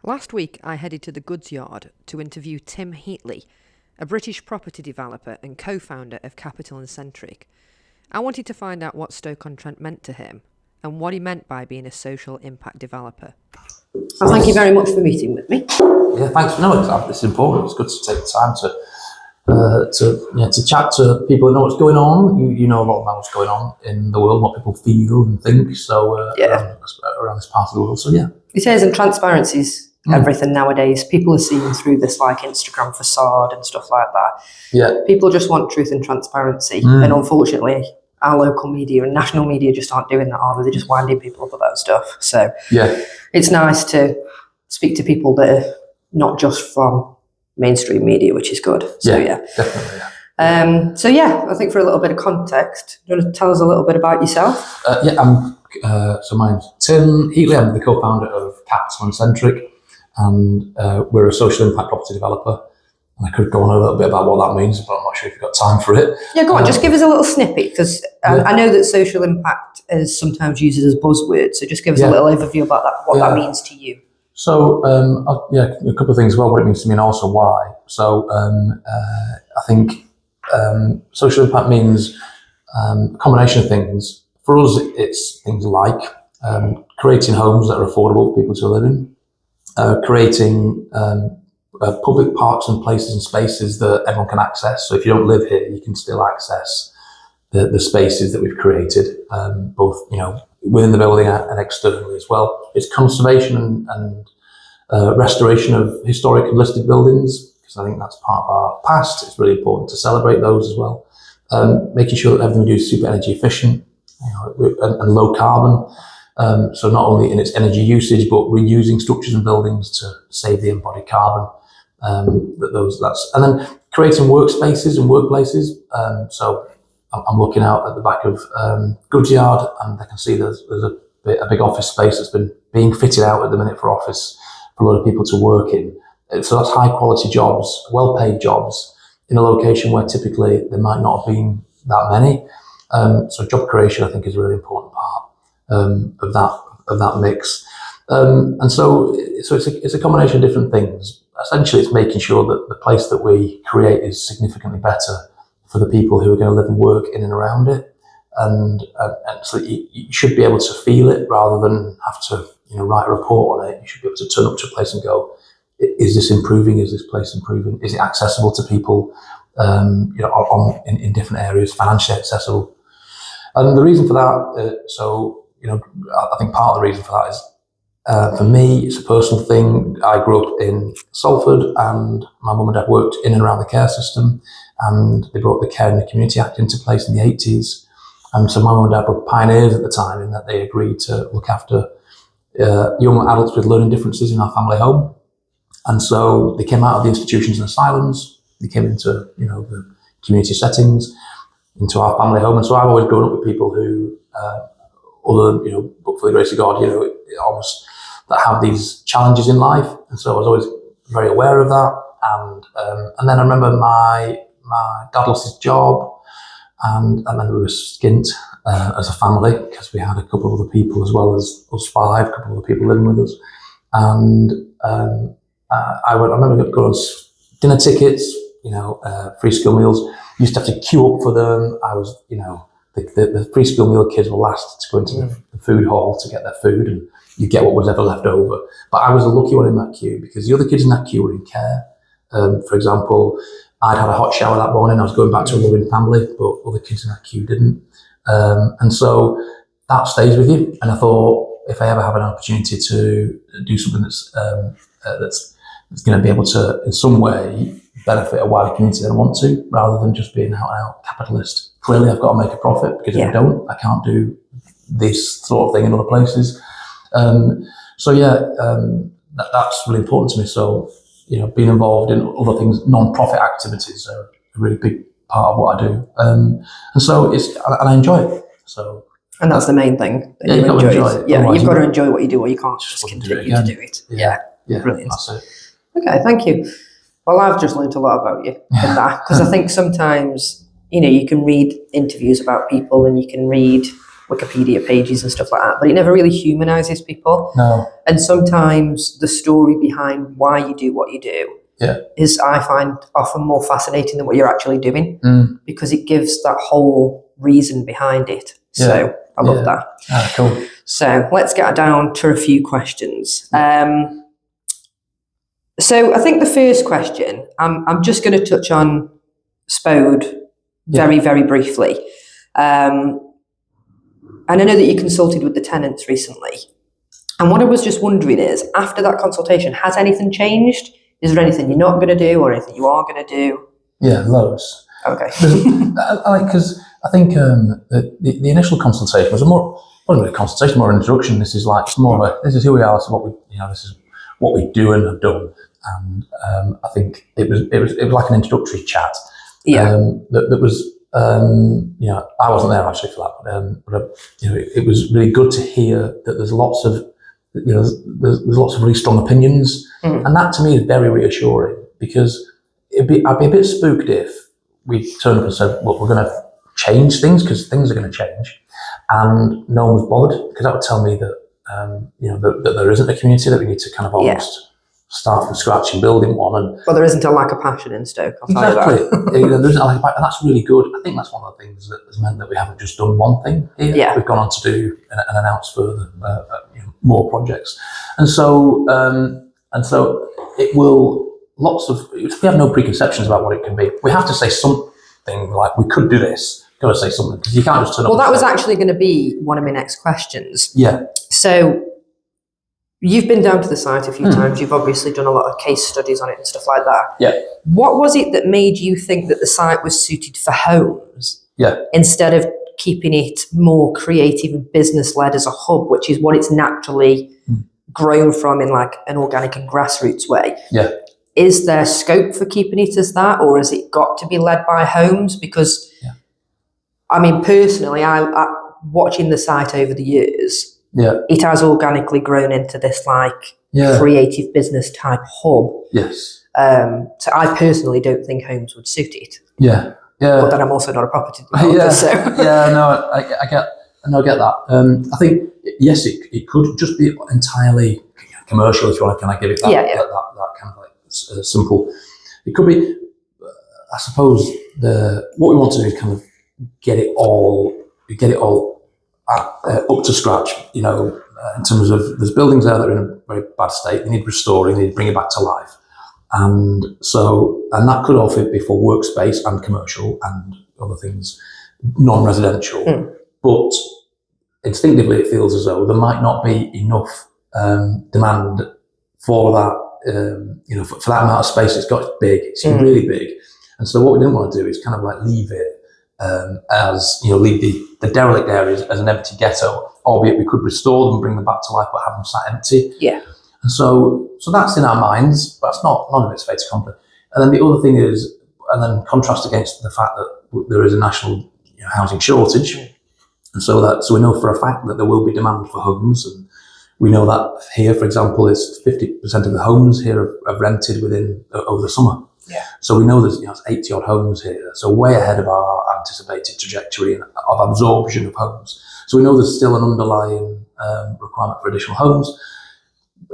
Last week, I headed to the Goodsyard to interview Tim Heatley, a British property developer and co-founder of Capital Centric. I wanted to find out what Stoke-on-Trent meant to him and what he meant by being a social impact developer. Well, thank you very much for meeting with me. Yeah, thanks for knowing that. It's important. It's good to take the time to chat to people who know what's going on. You know a lot about what's going on in the world, what people feel and think. So around this part of the world. So yeah, it is, and transparency's everything nowadays. People are seeing through this like Instagram facade and stuff like that. Yeah, people just want truth and transparency, and unfortunately, our local media and national media just aren't doing that, are they? They're just winding people up about stuff. So yeah, it's nice to speak to people that are not just from mainstream media, which is good. So yeah, definitely. Yeah. I think for a little bit of context, do you want to tell us a little bit about yourself? So my name's Tim Heatley. I'm the co-founder of Capital Centric, and we're a social impact property developer. And I could go on a little bit about what that means, but I'm not sure if you've got time for it. Yeah, go on. Just give us a little snippet, because I know that social impact is sometimes used as a buzzword. So just give us a little overview about that, what that means to you. So, a couple of things. Well, what it means to me and also why. So, I think social impact means a combination of things. For us, it's things like creating homes that are affordable for people to live in, creating public parks and places and spaces that everyone can access. So if you don't live here, you can still access the spaces that we've created, both within the building and externally as well. It's conservation and restoration of historic and listed buildings, because I think that's part of our past. It's really important to celebrate those as well. Making sure that everything we do is super energy efficient, and low carbon. So not only in its energy usage, but reusing structures and buildings to save the embodied carbon. And then creating workspaces and workplaces. So I'm looking out at the back of Goodsyard, and I can see there's a big office space that's been being fitted out at the minute for office for a lot of people to work in. So that's high quality jobs, well paid jobs in a location where typically there might not have been that many. So job creation, I think, is a really important part of that mix. And so it's a combination of different things. Essentially, it's making sure that the place that we create is significantly better for the people who are going to live and work in and around it. And so you should be able to feel it rather than have to write a report on it. You should be able to turn up to a place and go, is this improving? Is this place improving? Is it accessible to people in different areas, financially accessible? And the reason for that, I think part of the reason for that is, for me, it's a personal thing. I grew up in Salford, and my mum and dad worked in and around the care system, and they brought the Care in the Community Act into place in the 80s. And so my mum and dad were pioneers at the time in that they agreed to look after young adults with learning differences in our family home. And so they came out of the institutions and asylums, they came into the community settings, into our family home. And so I've always grown up with people who, other than, but for the grace of God, almost that have these challenges in life. And so I was always very aware of that. And then I remember my dad lost his job, and I remember we were skint as a family, because we had a couple of other people as well as us five, a couple of other people living with us. And I remember going on dinner tickets, free school meals. Used to have to queue up for them. I was, the free school meal kids were last to go into the food hall to get their food, and you get what was ever left over. But I was the lucky one in that queue, because the other kids in that queue were in care. For example, I'd had a hot shower that morning. I was going back to a loving family, but other kids in that queue didn't. And so that stays with you. And I thought, if I ever have an opportunity to do something that's going to be able to, in some way, benefit a wider community, then I want to, rather than just being out capitalist. Clearly, I've got to make a profit, because if I don't, I can't do this sort of thing in other places. That's really important to me. So, being involved in other things, non-profit activities, are a really big part of what I do. And I enjoy it. So. And that's the main thing. Yeah, you've got to enjoy it. Yeah, you've got to enjoy what you do, or you can't just continue to do it. Yeah, brilliant. That's it. Okay, thank you. Well, I've just learned a lot about you in that, because I think sometimes, you can read interviews about people, and you can read Wikipedia pages and stuff like that, but it never really humanises people. No. And sometimes the story behind why you do what you do is, I find, often more fascinating than what you're actually doing, because it gives that whole reason behind it. So I love that. Ah, cool. So let's get down to a few questions. So I think the first question, I'm just going to touch on Spode very, very briefly. And I know that you consulted with the tenants recently. And what I was just wondering is, after that consultation, has anything changed? Is there anything you're not going to do or anything you are going to do? Yeah, loads. Okay. Because I think the initial consultation was wasn't really a consultation, more an introduction. This is like more of this is who we are, so this is what we do and have done. And I think it was like an introductory chat. Yeah. That was. I wasn't there actually for that, but it was really good to hear that there's lots of, there's lots of really strong opinions, and that to me is very reassuring, because I'd be a bit spooked if we turned up and said, look, we're going to change things, because things are going to change, and no one was bothered, because that would tell me that that there isn't a community, that we need to kind of almost start from scratch and building one. And well, there isn't a lack of passion in Stoke, I'll tell you that. There isn't a lack of passion, and that's really good. I think that's one of the things that has meant that we haven't just done one thing here. Yeah. We've gone on to do and announce further more projects, and so it will. We have no preconceptions about what it can be. We have to say something like, we could do this. You've got to say something, because you can't just turn up. Well, that was actually going to be one of my next questions. Yeah. So you've been down to the site a few times. You've obviously done a lot of case studies on it and stuff like that. Yeah. What was it that made you think that the site was suited for homes? Yeah. Instead of keeping it more creative and business led as a hub, which is what it's naturally grown from in like an organic and grassroots way. Yeah. Is there scope for keeping it as that, or has it got to be led by homes? Because, I mean, personally, I watching the site over the years, it has organically grown into this like creative business type hub. Yes. So I personally don't think homes would suit it. Yeah. Yeah. But then I'm also not a property developer. So. No, I get that. I think yes, it could just be entirely commercial, if you want to kind of give it that kind of like simple. It could be. I suppose what we want to do is kind of get it all up to scratch. In terms of, there's buildings there that are in a very bad state. They need restoring. They need bringing back to life. And that could all fit before workspace and commercial and other things, non-residential. But instinctively, it feels as though there might not be enough demand for that. For that amount of space, it's big. It's really big. And so what we didn't want to do is kind of like leave it as leave the derelict areas as an empty ghetto. Albeit we could restore them and bring them back to life, but have them sat empty. Yeah. And so that's in our minds, but none of it's fait accompli. And then the other thing is, and then contrast against the fact that there is a national housing shortage, and so we know for a fact that there will be demand for homes, and we know that here, for example, is 50% of the homes here are rented over the summer. Yeah. So we know there's 80 odd homes here, so way ahead of our anticipated trajectory of absorption of homes. So we know there's still an underlying requirement for additional homes.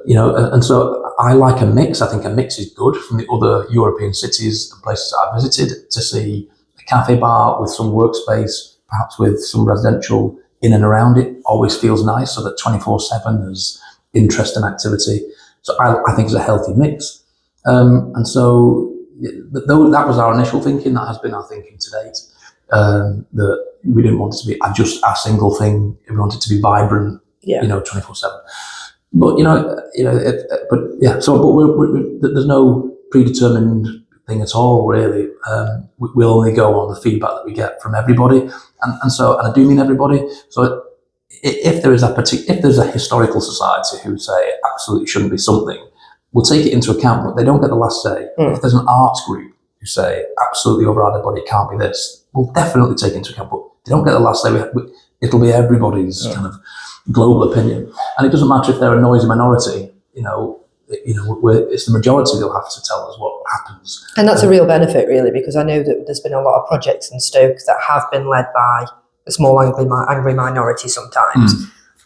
And so I like a mix. I think a mix is good. From the other European cities and places that I've visited, to see a cafe bar with some workspace, perhaps with some residential in and around it, always feels nice, so that 24/7 there's interest and activity. So I think it's a healthy mix. And so that was our initial thinking. That has been our thinking to date. That we didn't want it to be just a single thing. We want it to be vibrant, 24/7. But there's no predetermined thing at all, really. We'll only go on the feedback that we get from everybody, and I do mean everybody. So if there's a historical society who say absolutely shouldn't be something, we'll take it into account, but they don't get the last say. If there's an arts group who say absolutely over our body it can't be this, we'll definitely take it into account, but they don't get the last say. It'll be everybody's kind of global opinion, and it doesn't matter if they're a noisy minority. It's the majority that'll have to tell us what happens. And that's a real benefit, really, because I know that there's been a lot of projects in Stoke that have been led by a small angry minority sometimes,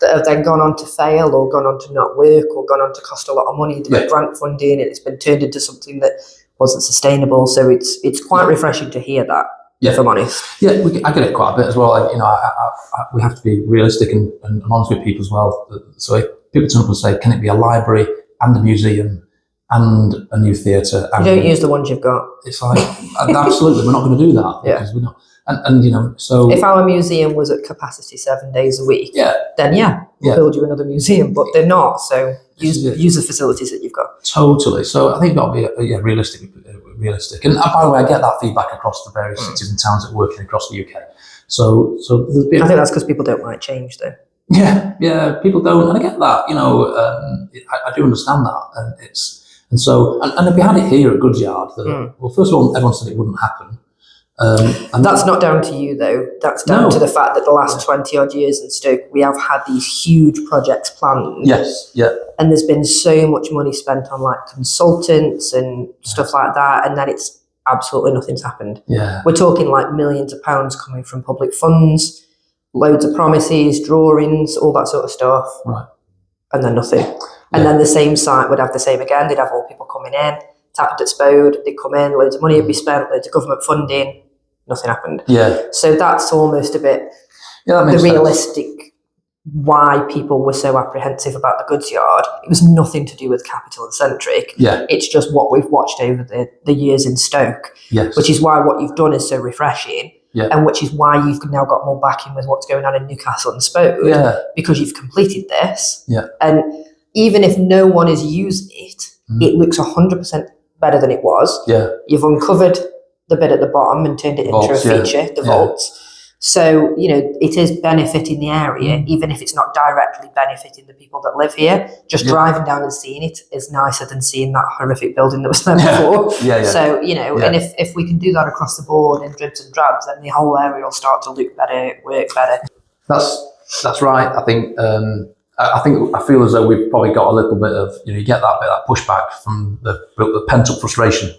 that have then gone on to fail or gone on to not work or gone on to cost a lot of money. They've got grant funding and it's been turned into something that wasn't sustainable. So it's quite refreshing to hear that, if I'm honest. Yeah, I get it quite a bit as well. We have to be realistic and honest with people as well. So if people turn up and say, can it be a library and a museum and a new theatre? You don't use the ones you've got. It's like, absolutely, we're not going to do that. Because we're not. And so if our museum was at capacity 7 days a week, then we'll build you another museum, but they're not. So use the facilities that you've got. Totally. So I think you've got to be realistic. And by the way, I get that feedback across the various cities and towns that are working across the UK. So there's been, I think that's because people don't like change, though. Yeah, people don't, and I get that. I do understand that, and if we had it here at Goodsyard, well, first of all, everyone said it wouldn't happen. And that's not down to you, though. That's down to the fact that the last 20 odd years in Stoke, we have had these huge projects planned. Yes, yeah. And there's been so much money spent on like consultants and stuff like that. And then it's absolutely nothing's happened. Yeah. We're talking like millions of pounds coming from public funds, loads of promises, drawings, all that sort of stuff. Right. And then nothing. And then the same site would have the same again. They'd have all people coming in, tapped at Spode, they'd come in, loads of money would be spent, loads of government funding. Nothing happened. Yeah. So that's almost a bit that makes the realistic why people were so apprehensive about the Goodsyard. It was nothing to do with Capital Centric. Yeah. It's just what we've watched over the years in Stoke. Yes. Which is why what you've done is so refreshing. Yeah. And which is why you've now got more backing with what's going on in Newcastle and Spode. Yeah. Because you've completed this. Yeah. And even if no one is using it, it looks 100% better than it was. Yeah. You've uncovered the bit at the bottom and turned it into a feature, the vaults. So, it is benefiting the area, even if it's not directly benefiting the people that live here. Just driving down and seeing it is nicer than seeing that horrific building that was there before. So, and if we can do that across the board in dribs and drabs, then the whole area will start to look better, work better. That's right. I think I feel as though we've probably got a little bit of, you get that bit of pushback from the pent up frustration.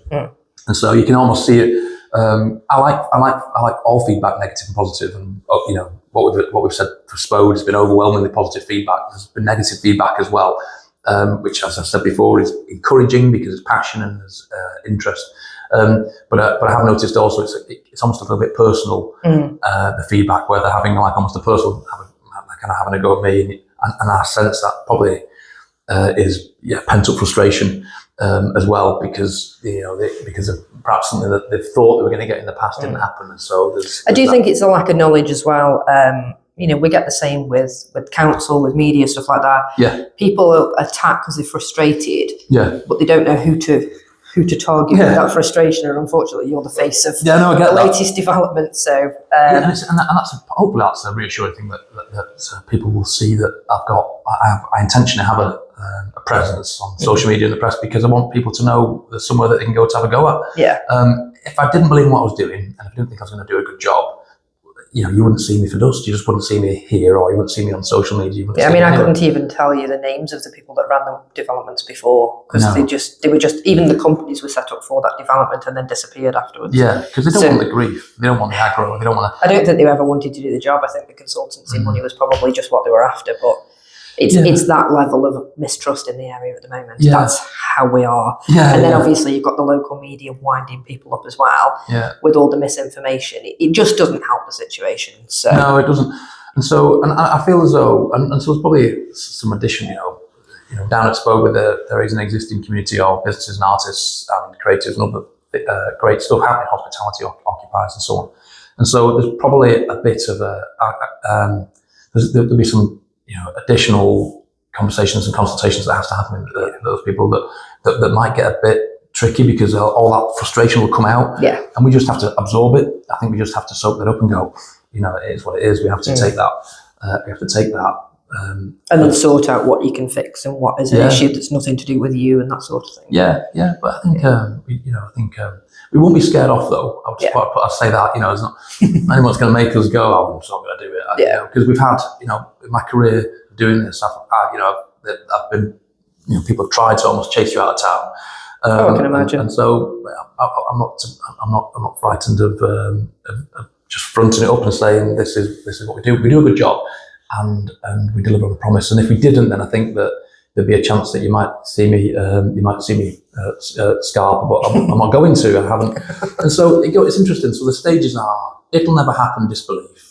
And so you can almost see it. I like all feedback, negative and positive, and what we've said for Spode has been overwhelmingly positive feedback. There's been negative feedback as well, which, as I said before, is encouraging because there's passion and there's interest. But I have noticed also it's almost a little bit personal, the feedback, where they're having like almost a personal, kind of having a go at me, and I sense that probably is pent up frustration. As well, because because of perhaps something that they've thought they were going to get in the past didn't happen, and so I do think it's a lack of knowledge as well. We get the same with council, with media, stuff like that. Yeah, people attack because they're frustrated. Yeah, but they don't know who to target with that frustration, and unfortunately, you're the face of I get the latest development. So, and that's hopefully that's a reassuring thing that people will see that I intentionally have a presence on social media and the press, because I want people to know there's somewhere that they can go to have a go at. Yeah. If I didn't believe in what I was doing, and if I didn't think I was going to do a good job, you wouldn't see me for dust. You just wouldn't see me here, or you wouldn't see me on social media. I couldn't even tell you the names of the people that ran the developments before, because they were just even the companies were set up for that development and then disappeared afterwards. Yeah, because they don't want the grief. They don't want the aggro. They don't want. I don't think they ever wanted to do the job. I think the consultancy money was probably just what they were after, but. It's that level of mistrust in the area at the moment. Yeah. That's how we are. Yeah, and then obviously you've got the local media winding people up as well with all the misinformation. It just doesn't help the situation. So no, it doesn't. And so, and I feel as though, and so there's probably some addition, down at Spode, where there is an existing community of businesses and artists and creatives and other great stuff happening, hospitality occupiers and so on. And so there's probably a bit of there'll be some additional conversations and consultations that has to happen with those people that might get a bit tricky, because all that frustration will come out. Yeah. And we just have to absorb it. I think we just have to soak that up and go, it is what it is. We have to take that. We have to take that. And then sort out what you can fix and what is an issue that's nothing to do with you and that sort of thing. Yeah. But I think, we won't be scared off, though. I'll say that, it's not anyone's going to make us go, I'm just not going to do it. Because we've had, in my career doing this, I've been, people have tried to almost chase you out of town. I can imagine. And so I'm not frightened of just fronting it up and saying this is what we do. We do a good job, and we deliver on a promise. And if we didn't, then I think that there'd be a chance that you might see me scarp, but I'm not going to. I haven't. And so it's interesting. So the stages are: it'll never happen. Disbelief.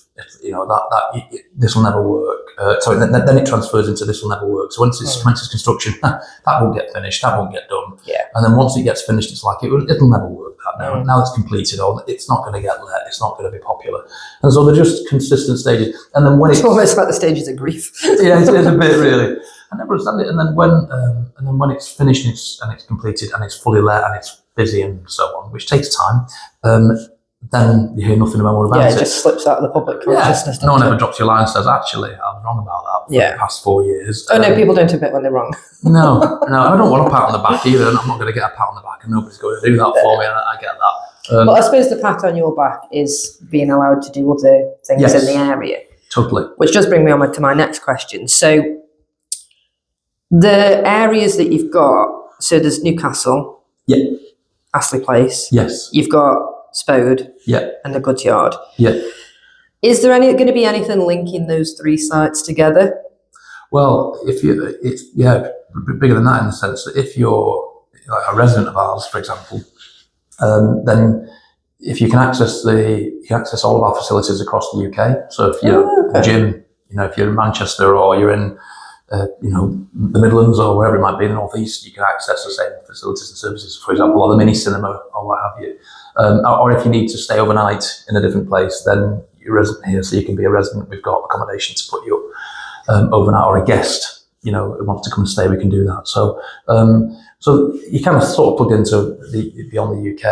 This will never work. Then it transfers into this will never work. So once it's construction, that won't get finished. That won't get done. Yeah. And then once it gets finished, it's like it'll never work. Now it's completed, or it's not going to get let. It's not going to be popular. And so they're just consistent stages. And then when it's almost like the stages of grief. Yeah, it's a bit really. I never understand it. And then when it's finished and it's completed and it's fully let and it's busy and so on, which takes time, then you hear nothing more about it. Yeah, it just slips out of the public consciousness. No one ever drops your line and says, actually, I was wrong about that for the past 4 years. Oh, no, people don't admit when they're wrong. No, I don't want a pat on the back either. I'm not going to get a pat on the back, and nobody's going to do that for me. I get that. But I suppose the pat on your back is being allowed to do other things in the area. Totally. Which does bring me on to my next question. So the areas that you've got, so there's Newcastle, Astley Place. Yes. You've got Spode, and the Goodsyard. Yeah. Is there going to be anything linking those three sites together? Well, it's bigger than that in the sense that if you're like a resident of ours, for example, then if you can access all of our facilities across the UK. So if you're a gym, if you're in Manchester or you're in the Midlands or wherever it might be in the North East, you can access the same facilities and services, for example, or the mini cinema or what have you. Or if you need to stay overnight in a different place, then you're a resident here, so you can be a resident. We've got accommodation to put you up overnight, or a guest, who wants to come and stay, we can do that. So you kind of sort of plug into beyond the UK.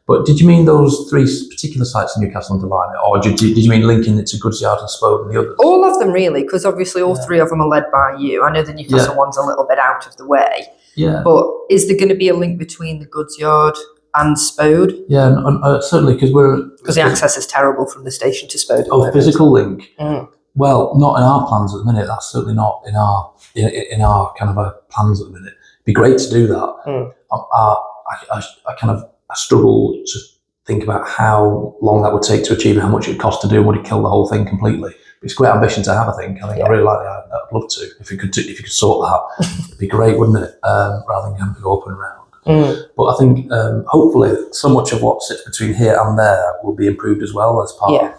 But did you mean those three particular sites in Newcastle-under-Lyme, or did you mean linking it to Goodsyard and Spode and the others? All of them, really, because obviously all three of them are led by you. I know the Newcastle one's a little bit out of the way. Yeah. But is there going to be a link between the Goodsyard and Spode? Yeah, certainly, because the access is terrible from the station to Spode. Oh, physical link. Well, not in our plans at the minute. That's certainly not in our kind of plans at the minute. It'd be great to do that. I struggle to think about how long that would take to achieve and how much it would cost to do, and would it kill the whole thing completely. It's a great ambition to have. I think I really like that. I'd love to if you could sort that. It'd be great, wouldn't it? Rather than having to go up and around. But I think hopefully so much of what sits between here and there will be improved as well as part of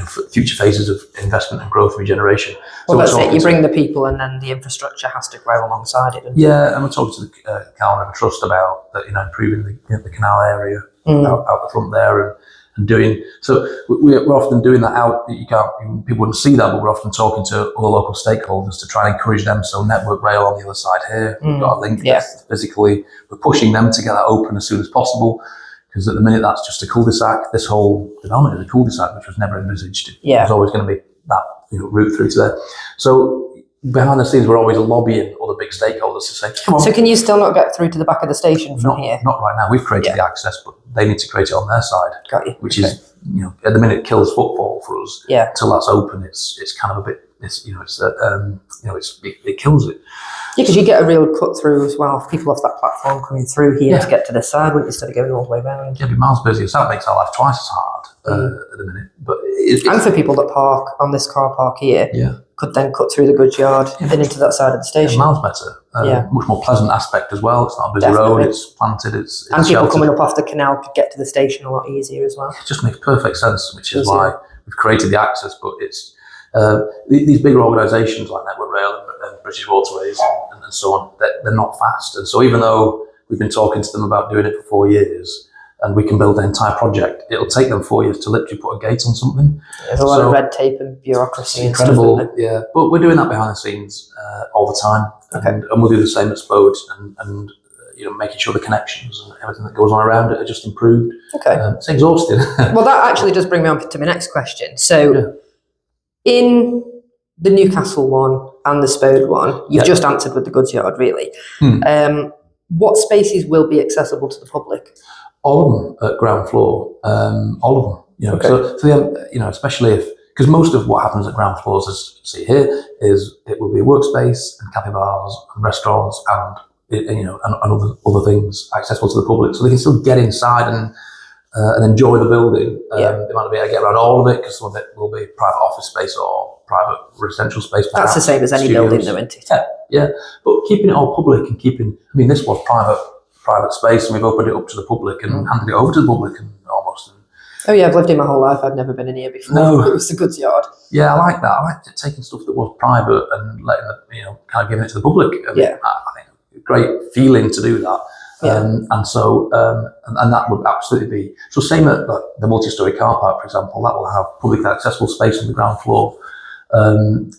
for future phases of investment and growth and regeneration. Well, that's it. You bring the people, and then the infrastructure has to grow alongside it. And we're talking to the Canal River Trust about improving the canal area out the front there and doing. So we're often doing that out. People wouldn't see that, but we're often talking to other local stakeholders to try and encourage them. So Network Rail on the other side here, we've got a link physically. We're pushing them to get that open as soon as possible. Because at the minute, that's just a cul-de-sac. This whole development is a cul-de-sac, which was never envisaged. There's always going to be that route through to there. So behind the scenes, we're always lobbying other big stakeholders to say, come on. So can you still not get through to the back of the station from here? Not right now. We've created the access, but they need to create it on their side. Got you. Which is, at the minute, kills footfall for us. Yeah. Until that's open, it's kind of a bit, it kills it. Yeah, because you get a real cut through as well. People off that platform coming through here to get to this side, instead of going all the way around. Yeah, it'd be miles busier. So that makes our life twice as hard at the minute. But and for people that park on this car park here, could then cut through the Goodsyard and into that side of the station. Miles better. Much more pleasant aspect as well. It's not a busy road. It's planted. It's and people sheltered. coming up off the canal could get to the station a lot easier as well. It just makes perfect sense, which is why we've created the access. But it's these bigger organisations like Network Rail and British Waterways and so on, they're not fast. And so even though we've been talking to them about doing it for 4 years, and we can build an entire project, it'll take them 4 years to literally put a gate on something. There's a lot of red tape and bureaucracy. Incredible, and stuff, but we're doing that behind the scenes all the time. And we'll do the same at Spode, and making sure the connections and everything that goes on around it are just improved. It's exhausting. Well, that actually does bring me on to my next question. So in the Newcastle one and the Spode one, you've just answered with the Goodsyard, really. What spaces will be accessible to the public? All of them at ground floor. All of them. So especially because most of what happens at ground floors, as you see here, is it will be a workspace and cafe bars and restaurants and other things accessible to the public, so they can still get inside and enjoy the building. They might not be able to get around all of it because some of it will be private office space or private residential space. That's the same as any building, though, isn't it? Yeah. But keeping it all public and this was private space, and we've opened it up to the public and handed it over to the public and almost. Oh yeah, I've lived in my whole life. I've never been in here before. No. It was the Goodsyard. Yeah, I like that. I like taking stuff that was private and letting kind of giving it to the public. I think a great feeling to do that. And so and that would absolutely be so. Same at the multi-story car park, for example, that will have publicly accessible space on the ground floor, and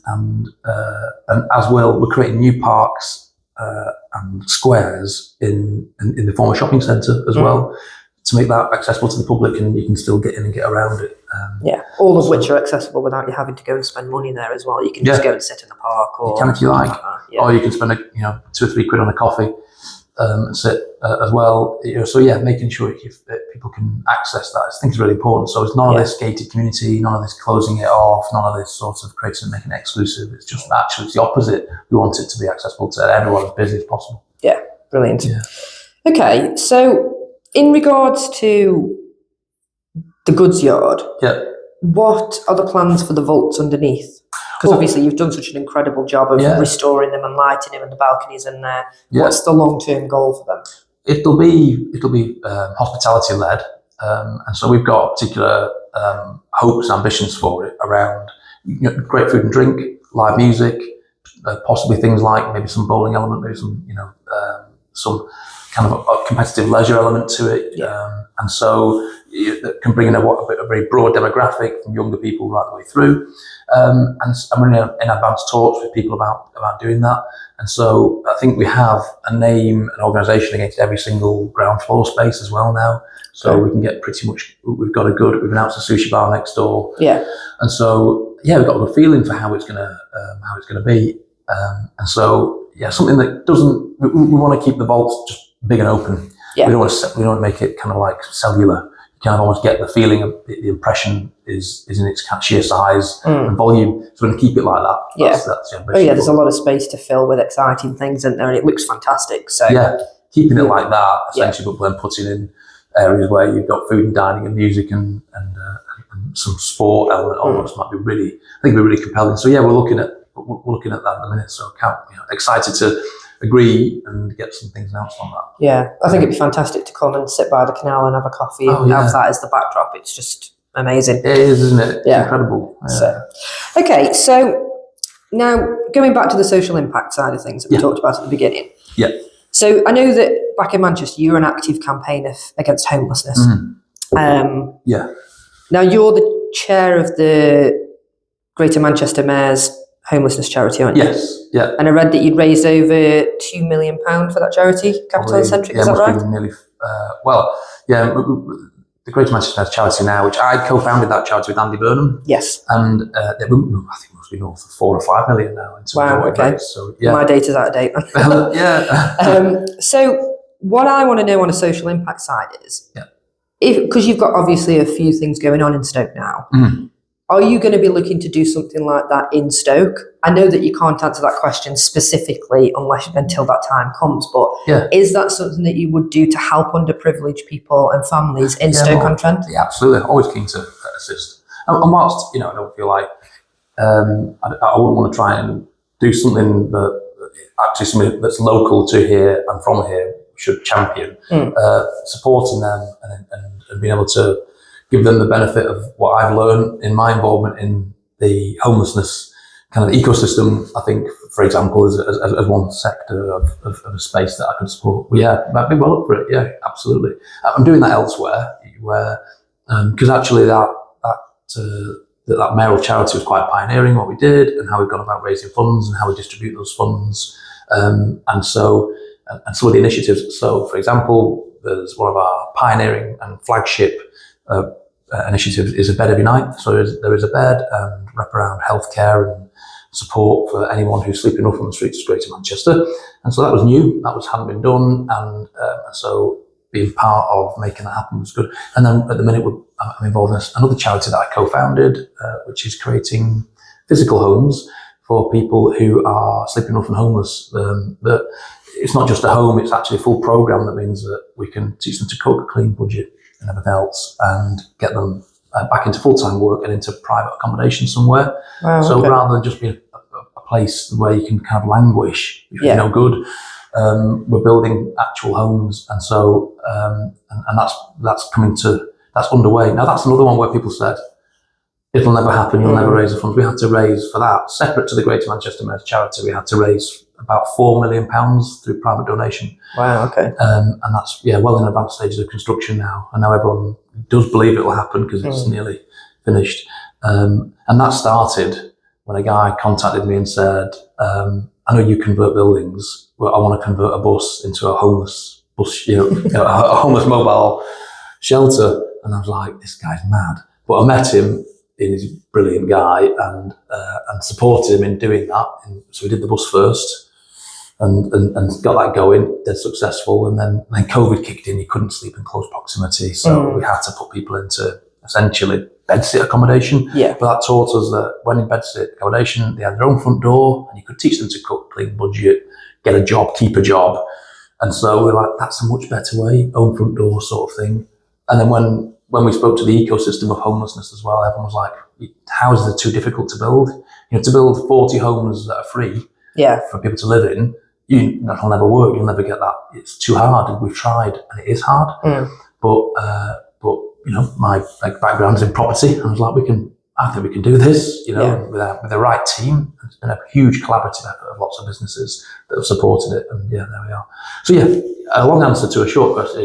as well, we're creating new parks and squares in the former shopping centre as well, to make that accessible to the public, and you can still get in and get around it. All of which are accessissible without you having to go and spend money there as well. You can just go and sit in the park, or you can if you like, or you can spend £2 or £3 on a coffee. And sit as well. So making sure that people can access that, I think, is really important. So it's none of this gated community, none of this closing it off, none of this sort of creating, making it exclusive. It's just actually it's the opposite. We want it to be accessible to everyone as busy as possible. Yeah, brilliant. Yeah. Okay, so in regards to the Goodsyard, what are the plans for the vaults underneath? Because obviously you've done such an incredible job of restoring them and lighting them and the balconies in there. What's the long-term goal for them? It'll be hospitality led, and so we've got particular hopes, ambitions for it around great food and drink, live music, possibly things like maybe some bowling element, maybe some kind of a competitive leisure element to it, and so that can bring in a very broad demographic from younger people right the way through. And we're in advanced talks with people about doing that. And so I think we have a name, an organisation against every single ground floor space as well now. So we can get pretty much, we've announced a sushi bar next door. Yeah. And so, we've got a good feeling for how it's going to be. And so, something that we want to keep the vaults just big and open. Yeah. We don't want to make it kind of like cellular. You kind of almost get the feeling of the impression is in its kind of sheer size and volume. So we're going to keep it like that. That's the ambition. There's a lot of space to fill with exciting things in there, and it looks fantastic. So keeping it like that, essentially, but then putting in areas where you've got food and dining and music and some sport element almost might be really compelling. So we're looking at that at the minute. So excited to agree and get some things announced on that. Yeah, I think it'd be fantastic to come and sit by the canal and have a coffee and have that as the backdrop. It's just amazing. It is, isn't it? It's incredible. Yeah. So now going back to the social impact side of things that we talked about at the beginning. Yeah. So I know that back in Manchester, you were an active campaigner against homelessness. Now you're the chair of the Greater Manchester Mayor's homelessness charity, aren't you? Yes, yeah. And I read that you'd raised over £2 million for that charity, Capital Centric, is that right? Nearly, the Greater Manchester charity now, which I co-founded that charity with Andy Burnham. Yes. And I think it must be north of 4 or 5 million now. Wow, okay. So, my data's out of date. So what I want to know on a social impact side is, because you've got obviously a few things going on in Stoke now, are you going to be looking to do something like that in Stoke? I know that you can't answer that question specifically until that time comes, but is that something that you would do to help underprivileged people and families in Stoke-on-Trent? Yeah, absolutely. Always keen to assist. And whilst, I don't feel like I wouldn't want to try and do something that's local to here and from here should champion, supporting them and being able to give them the benefit of what I've learned in my involvement in the homelessness kind of ecosystem. I think, for example, as one sector of a space that I could support. I'd be well up for it. Yeah, absolutely. I'm doing that elsewhere, where because actually that mayoral charity was quite pioneering what we did and how we've gone about raising funds and how we distribute those funds, and some of the initiatives. So, for example, there's one of our pioneering and flagship initiatives is a bed every night. So there is a bed and wraparound healthcare and support for anyone who's sleeping rough on the streets of Greater Manchester. And so that was new, hadn't been done, and so being part of making that happen was good. And then at the minute I'm involved in another charity that I co-founded, which is creating physical homes for people who are sleeping rough and homeless. That it's not just a home, it's actually a full programme that means that we can teach them to cook, clean, budget, and everything else, and get them back into full-time work and into private accommodation somewhere. Wow, so okay. rather than just be a place where you can kind of languish, which is no good, we're building actual homes, and so and that's underway. Now that's another one where people said, it'll never happen, you'll never raise the funds. We had to raise for that, separate to the Greater Manchester Men's Charity, we had to raise about £4 million through private donation. Wow, okay. And that's, well in advanced stages of construction now. And now everyone does believe it will happen because it's nearly finished. And that started when a guy contacted me and said, I know you convert buildings, but I want to convert a bus into a homeless bus, a homeless mobile shelter. And I was like, this guy's mad. But I met him, he's a brilliant guy, and supported him in doing that. And so we did the bus first and got that going, dead successful. And then COVID kicked in, you couldn't sleep in close proximity. So we had to put people into essentially bedsit accommodation. Yeah. But that taught us that when in bedsit accommodation, they had their own front door and you could teach them to cook, clean, budget, get a job, keep a job. And so we're like, that's a much better way, own front door sort of thing. And then when we spoke to the ecosystem of homelessness as well, everyone was like, how is it too difficult to build? To build 40 homes that are free for people to live in, that'll never work. You'll never get that. It's too hard. We've tried, and it is hard. But my background is in property, and I was like, I think we can do this. With the right team. It's been a huge collaborative effort of lots of businesses that have supported it, and there we are. So a long answer to a short question,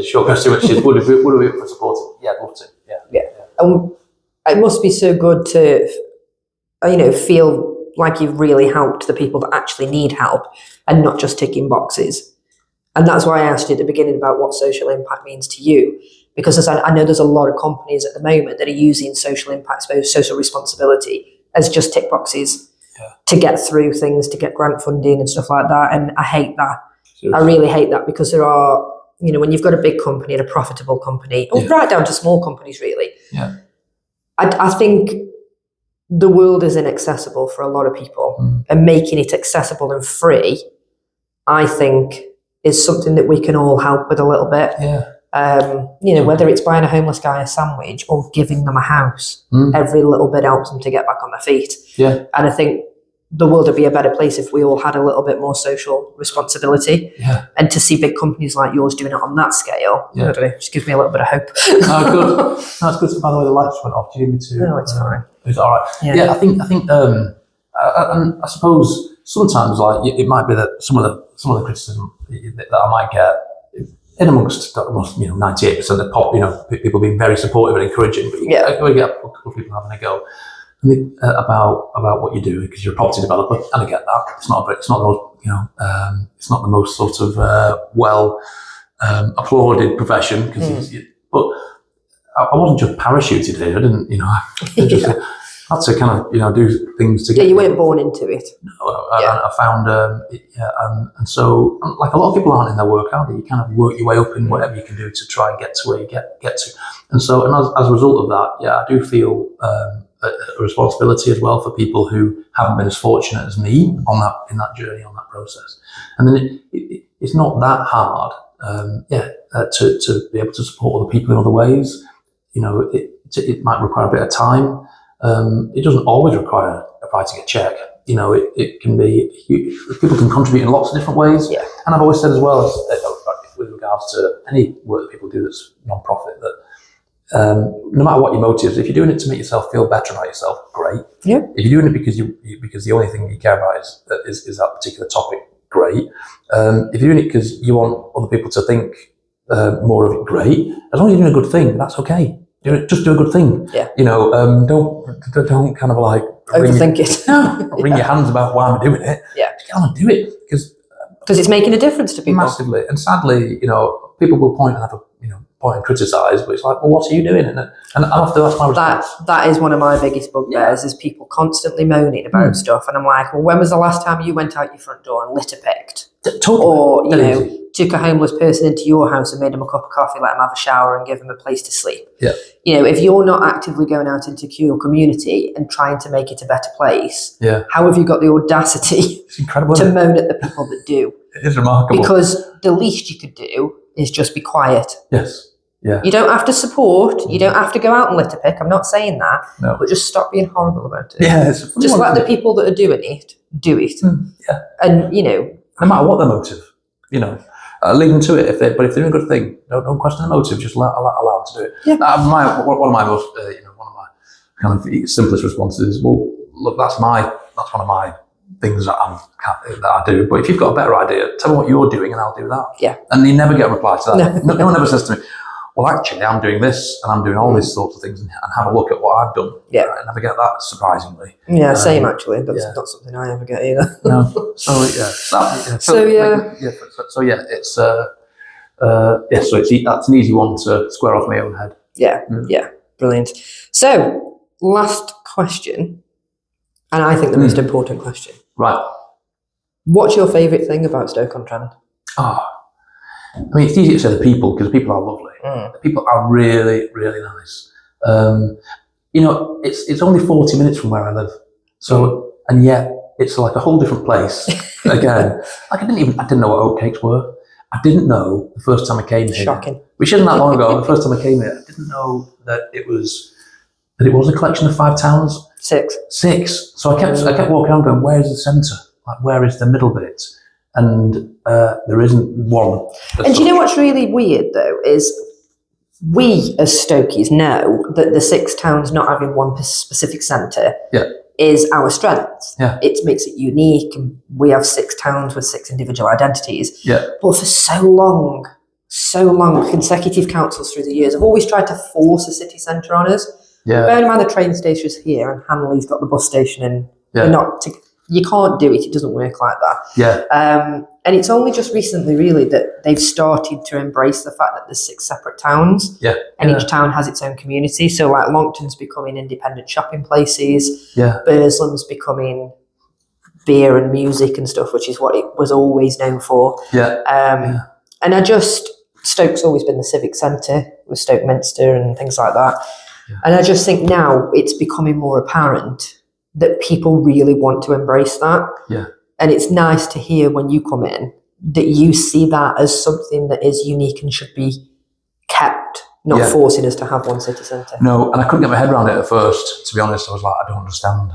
which is would we be supported? Yeah, I'd love to. Yeah. It must be so good to, feel like you've really helped the people that actually need help and not just ticking boxes. And that's why I asked you at the beginning about what social impact means to you. Because as I know there's a lot of companies at the moment that are using social impact, social responsibility as just tick boxes to get through things, to get grant funding and stuff like that. And I hate that. Seriously. I really hate that, because there are, when you've got a big company and a profitable company, or right down to small companies really, I think the world is inaccessible for a lot of people, and making it accessible and free, I think, is something that we can all help with a little bit. Whether it's buying a homeless guy a sandwich or giving them a house, every little bit helps them to get back on their feet. And I think the world would be a better place if we all had a little bit more social responsibility. And to see big companies like yours doing it on that scale, I don't know, just gives me a little bit of hope. Good. No, it's good. By the way, the lights went off. Do you need me to? No, it's fine. It's all right. I think. I suppose sometimes, it might be that some of the criticism that I might get, in amongst 98% of pop, people being very supportive and encouraging, but we get a couple of people having a go. About what you do, because you're a property developer, and I get that. It's not the most sort of applauded profession. But I wasn't just parachuted here. I didn't, I had to kind of do things to get. You weren't born into it. No, I found and so like a lot of people aren't in their work, are they? You kind of work your way up in whatever you can do to try and get to where you get to. And so, and as a result of that, I do feel a responsibility as well for people who haven't been as fortunate as me in that journey, on that process. And then it's not that hard, to be able to support other people in other ways. It might require a bit of time. It doesn't always require writing a check. It can be, people can contribute in lots of different ways. And I've always said as well, with regards to any work that people do that's non-profit, that no matter what your motives, if you're doing it to make yourself feel better about yourself, great. If you're doing it because the only thing you care about is that particular topic, great. If you're doing it because you want other people to think more of it, great. As long as you're doing a good thing, that's okay. Just do a good thing. Don't kind of like overthink it. Wring your hands about why I'm doing it. Just get on and do it, because it's making a difference to people massively. And sadly, people will point and criticise, but it's like, well, what are you doing? And after that's my response. That is one of my biggest bugbears, is people constantly moaning about stuff, and I'm like, well, when was the last time you went out your front door and litter picked? Totally. Or took a homeless person into your house and made them a cup of coffee, let them have a shower and give them a place to sleep? If you're not actively going out into your community and trying to make it a better place, how have you got the audacity to moan at the people that do? It is remarkable. Because the least you could do is just be quiet. Yes. Yeah. You don't have to support. You don't have to go out and litter pick. I'm not saying that. No. But just stop being horrible about it. Yeah. It's Just let the people that are doing it do it. Yeah. And, you know. No matter what their motive, you know, leave them to it. But if they're doing a good thing, don't question the motive. Just allow them to do it. Yeah. One of my most, one of my kind of simplest responses is, well, look, that's one of my things that I do. But if you've got a better idea, tell me what you're doing, and I'll do that. Yeah. And you never get a reply to that. No one ever says to me, well, actually, I'm doing this, and I'm doing all these sorts of things, and have a look at what I've done. Yeah. I never get that, surprisingly. Yeah, same actually. That's not something I ever get either. No. So it's that's an easy one to square off my own head. Yeah, brilliant. So, last question, and I think the most important question. Right. What's your favourite thing about Stoke-on-Trent? Oh, I mean, it's easy to say the people, because the people are lovely. The people are really, really nice. It's only 40 minutes from where I live, so and yet it's like a whole different place. Again, like I didn't know what oatcakes were. I didn't know the first time I came here. Shocking. Which isn't that long ago. The first time I came here, I didn't know that it was a collection of 5 towns. 6. So I kept walking around going, where is the centre? Like, where is the middle bit? And there isn't one. And do you know what's really weird though is we as Stokies know that the 6 towns not having one specific centre is our strength. Yeah. It makes it unique, and we have 6 towns with 6 individual identities. Yeah. But for so long, consecutive councils through the years have always tried to force a city centre on us. Yeah. Bear in mind the train station's here, and Hanley's got the bus station, and you can't do it. It doesn't work like that. Yeah. And it's only just recently, really, that they've started to embrace the fact that there's 6 separate towns. Yeah. And each town has its own community. So, like, Longton's becoming independent shopping places. Yeah. Burslem's becoming beer and music and stuff, which is what it was always known for. Yeah. And Stoke's always been the civic centre with Stoke Minster and things like that. Yeah. And I just think now it's becoming more apparent that people really want to embrace that. Yeah. And it's nice to hear when you come in that you see that as something that is unique and should be kept, not forcing us to have one city centre. No, and I couldn't get my head around it at first, to be honest. I was like, I don't understand.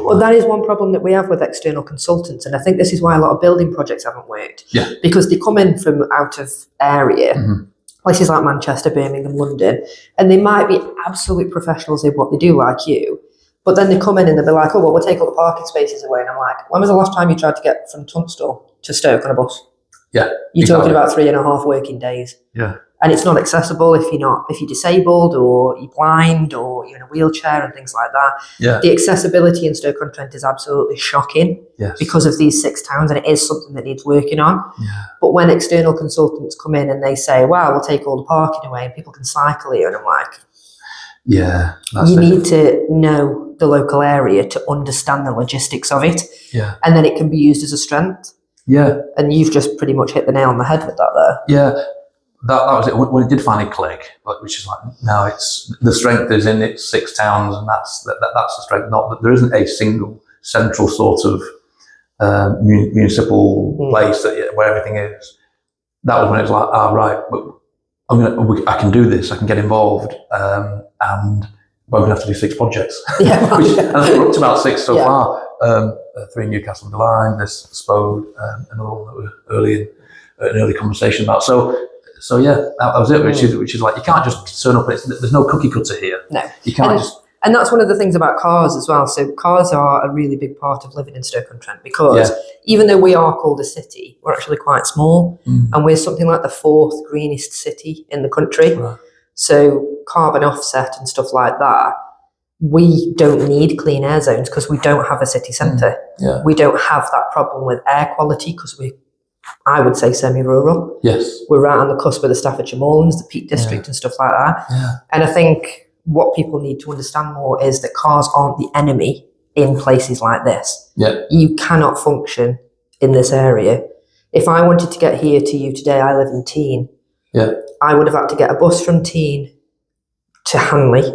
Well, that is one problem that we have with external consultants, and I think this is why a lot of building projects haven't worked. Yeah. Because they come in from out of area, places like Manchester, Birmingham, London, and they might be absolute professionals in what they do, like you, but then they come in and they'll be like, oh, well, we'll take all the parking spaces away. And I'm like, when was the last time you tried to get from Tunstall to Stoke on a bus? Yeah. You're talking about 3.5 working days. Yeah. And it's not accessible if you're disabled or you're blind or you're in a wheelchair and things like that. Yeah. The accessibility in Stoke-on-Trent is absolutely shocking because of these 6 towns, and it is something that needs working on. Yeah. But when external consultants come in and they say, wow, we'll take all the parking away and people can cycle here, and I'm like, you need to know the local area to understand the logistics of it. Yeah. And then it can be used as a strength. Yeah. And you've just pretty much hit the nail on the head with that there. Yeah. That was it. When it did finally click, which is like, now it's the strength is in its 6 towns, and that's the strength. Not that there isn't a single central sort of municipal place where everything is. That was when it was like, right, I can do this. I can get involved, and we're going to have to do 6 projects. Yeah, and I think we're up to about 6 so far. 3 in Newcastle-under-Lyme, this Spode, another one that we're early in an early conversation about. So yeah, that was it. Which is like, you can't just turn up. There's no cookie cutter here. No, you can't And that's one of the things about cars as well. So cars are a really big part of living in Stoke-on-Trent, because even though we are called a city, we're actually quite small, and we're something like the 4th greenest city in the country. Right. So carbon offset and stuff like that, we don't need clean air zones because we don't have a city centre. Yeah. We don't have that problem with air quality because I would say semi-rural. Yes. We're right on the cusp of the Staffordshire Moorlands, the Peak District and stuff like that. Yeah. And I think what people need to understand more is that cars aren't the enemy in places like this. Yeah. You cannot function in this area. If I wanted to get here to you today, I live in Tean. Yeah. I would have had to get a bus from Tean to Hanley.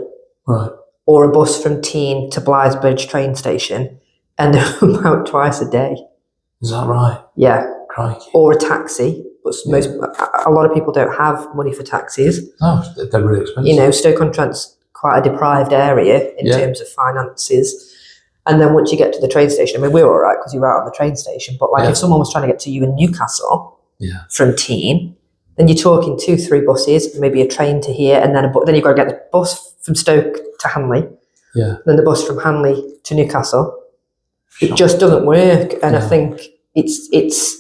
Right. Or a bus from Tean to Blythesbridge train station, and they're about twice a day. Is that right? Yeah. Crikey. Or a taxi but a lot of people don't have money for taxis. No, they're really expensive. You know, Stoke-on-Trent's quite a deprived area in terms of finances. And then once you get to the train station, I mean, we're all right because you're out on the train station, but like if someone was trying to get to you in Newcastle from Teen, then you're talking 2-3 buses, maybe a train to here, and then you've got to get the bus from Stoke to Hanley, then the bus from Hanley to Newcastle. It just doesn't work, and I think it's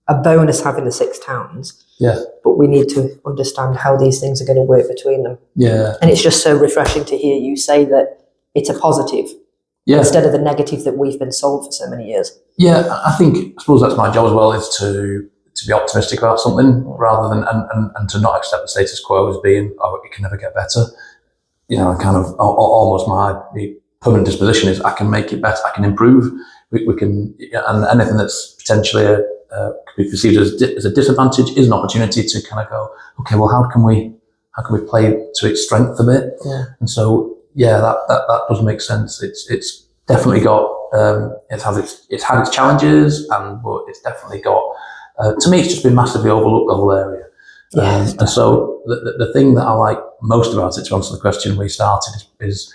a bonus having the 6 towns. Yeah. But we need to understand how these things are going to work between them. Yeah. And it's just so refreshing to hear you say that it's a positive instead of the negative that we've been sold for so many years. Yeah, I suppose that's my job as well, is to be optimistic about something rather than and to not accept the status quo as being, oh, it can never get better. You know, kind of almost my permanent disposition is I can make it better, I can improve. We can, and anything that's potentially could be perceived as a disadvantage is an opportunity to kind of go, okay, well, how can we play to its strength a bit? Yeah. And so, that does make sense. It's definitely got it's had its challenges, but it's definitely got. To me, it's just been massively overlooked, the whole area. And so the thing that I like most about it, to answer the question we started, is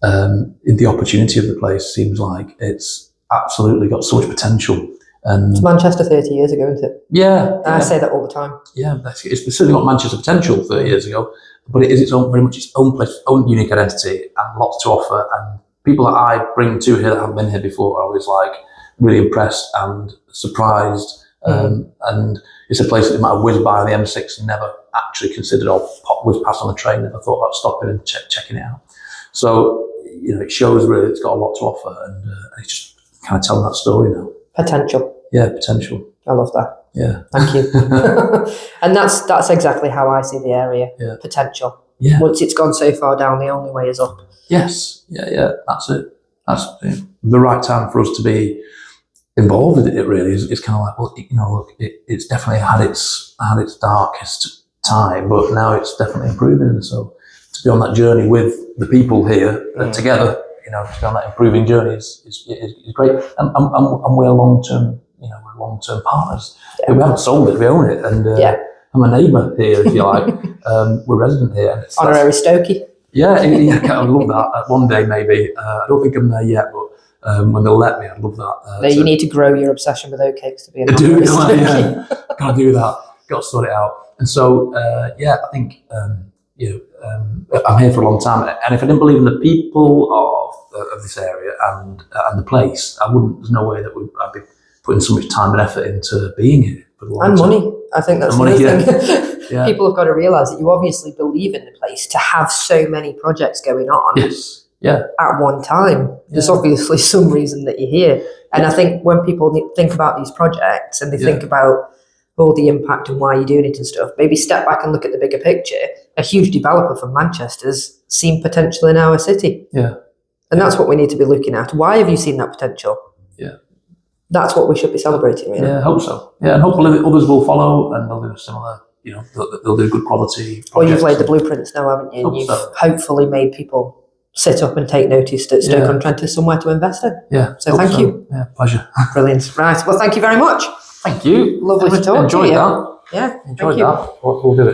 the opportunity of the place seems like it's absolutely got so much potential. And it's Manchester 30 years ago, isn't it? Yeah. I say that all the time. Yeah, it's certainly got Manchester potential 30 years ago, but it is very much its own place, its own unique identity, and lots to offer. And people that I bring to here that haven't been here before are always like really impressed and surprised. And it's a place that might have whizzed by on the M6 and never actually considered, or whizzed past on the train, never thought about stopping and checking it out. So, it shows really it's got a lot to offer, and it's just kind of telling that story now. Potential. Yeah, potential. I love that. Yeah. Thank you. And that's exactly how I see the area. Yeah. Potential. Yeah. Once it's gone so far down, the only way is up. Yes. Yeah. That's it. That's the right time for us to be involved with it. Really is kind of like, well, look, it's definitely had its darkest time, but now it's definitely improving. And so to be on that journey with the people here together, to be on that improving journey is great. And we're long-term, we're long-term partners. Yeah. We haven't sold it, we own it. And I'm a neighbour here, if you like. We're resident here. And honorary Stokie. Yeah, I love that. One day, maybe. I don't think I'm there yet, but when they'll let me, I'd love that. You need to grow your obsession with oatcakes to be an honorary Stokie. Got to do that. Got to sort it out. And so, I think, I'm here for a long time. And if I didn't believe in the people of this area and the place, there's no way that I'd be putting so much time and effort into being here. And money. I think that's the other thing. Yeah. People have got to realise that you obviously believe in the place to have so many projects going on. Yes. Yeah. At one time. There's obviously some reason that you're here. And I think when people think about these projects and they think about all the impact and why you're doing it and stuff, maybe step back and look at the bigger picture. A huge developer from Manchester's seen potential in our city. Yeah. And that's what we need to be looking at. Why have you seen that potential? Yeah. That's what we should be celebrating, really. Yeah, I hope so. Yeah, and hopefully others will follow and they'll do similar, they'll do good quality projects. Well, you've laid the blueprints now, haven't you? And you've hopefully made people sit up and take notice that Stoke-on-Trent is somewhere to invest in. Yeah. So thank you. Yeah, pleasure. Brilliant. Right. Well, thank you very much. Thank you. Lovely to talk to you. Enjoyed that. Yeah. Enjoyed that. We'll do it.